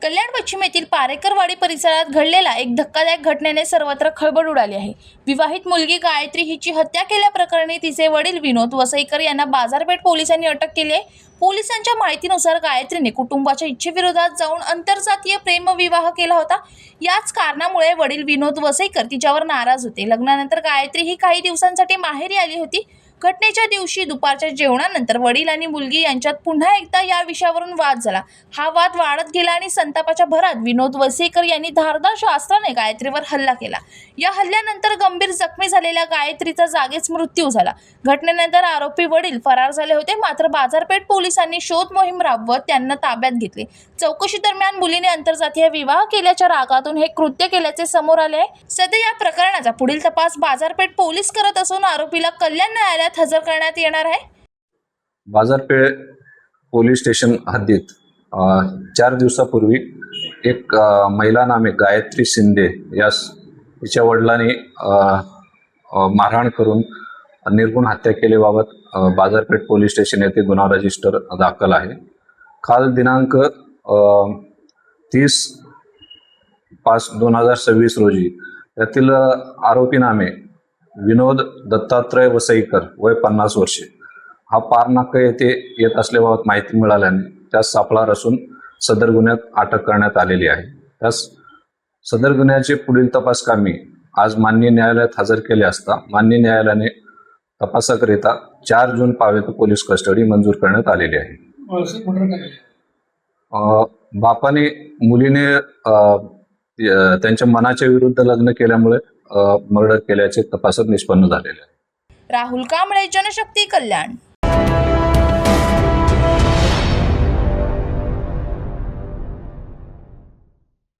कल्याण पश्चिम येथील पारेकरवाडी परिसरात घडलेल्या एक धक्कादायक घटनेने सर्वत्र खळबळ उडाली आहे। विवाहित मुलगी गायत्री हिची हत्या केल्याप्रकरणी तिचे वडील विनोद वसईकर यांना बाजारपेठ पोलिसांनी अटक केली आहे। पोलिसांच्या माहितीनुसार गायत्रीने कुटुंबाच्या इच्छेविरोधात जाऊन आंतरजातीय प्रेमविवाह केला होता। याच कारणामुळे वडील विनोद वसईकर तिच्यावर नाराज होते। लग्नानंतर गायत्री ही काही दिवसांसाठी माहेरी आली होती। घटनेच्या दिवशी दुपारच्या जेवणानंतर वडील आणि मुलगी यांच्यात पुन्हा एकदा या विषयावरून वाद झाला। हा वाद वाढत गेला आणि संतापाच्या भरात विनोद वसईकर यांनी धारदार शस्त्राने गायत्रीवर हल्ला केला। या हल्ल्यानंतर गंभीर जखमी झालेल्या गायत्रीचा जागीच मृत्यू झाला। घटनेनंतर आरोपी वडील फरार झाले होते, मात्र बाजारपेठ पोलिसांनी शोध मोहीम राबवत त्यांना ताब्यात घेतले। चौकशी दरम्यान मुलीने आंतरजातीय विवाह केल्याच्या रागातून हे कृत्य केल्याचे समोर आले आहे। सध्या या प्रकरणाचा पुढील तपास बाजारपेठ पोलीस करत असून आरोपीला कल्याण न्यायालयात हजर करण्यात येणार आहे। बाजारपेठ पोलीस स्टेशन हद्दीत 4 दिवसापूर्वी एक महिला नामे गायत्री शिंदे यास तिच्या वडिलांनी मारहाण करून निर्गुण हत्या केल्याबाबत बाजारपेठ पोलीस स्टेशन येथे गुन्हा रजिस्टर दाखल आहे। काल दिनांक 30/5/2026 रोजी यातील आरोपी नामे विनोद दत्तात्रय वसईकर वय 50 वर्षे हा पारनाका येथे येत असल्याबाबत माहिती मिळाल्याने त्यास सापळा रचून सदर गुन्ह्यात अटक करण्यात आलेली आहे। त्यास सदर गुन्ह्याचे पुढील तपास कामी आज माननीय न्यायालयात हजर केले असता माननीय न्यायालयाने तपासाकरिता 4 जून पावेत पोलीस कस्टडी मंजूर करण्यात आलेली आहे। बापाने मुलीने त्यांच्या मनाच्या विरुद्ध लग्न केल्यामुळे मर्डर केल्याचे तपासात निष्पन्न झालेले आहे। राहुल कांबळे, जनशक्ती, कल्याण।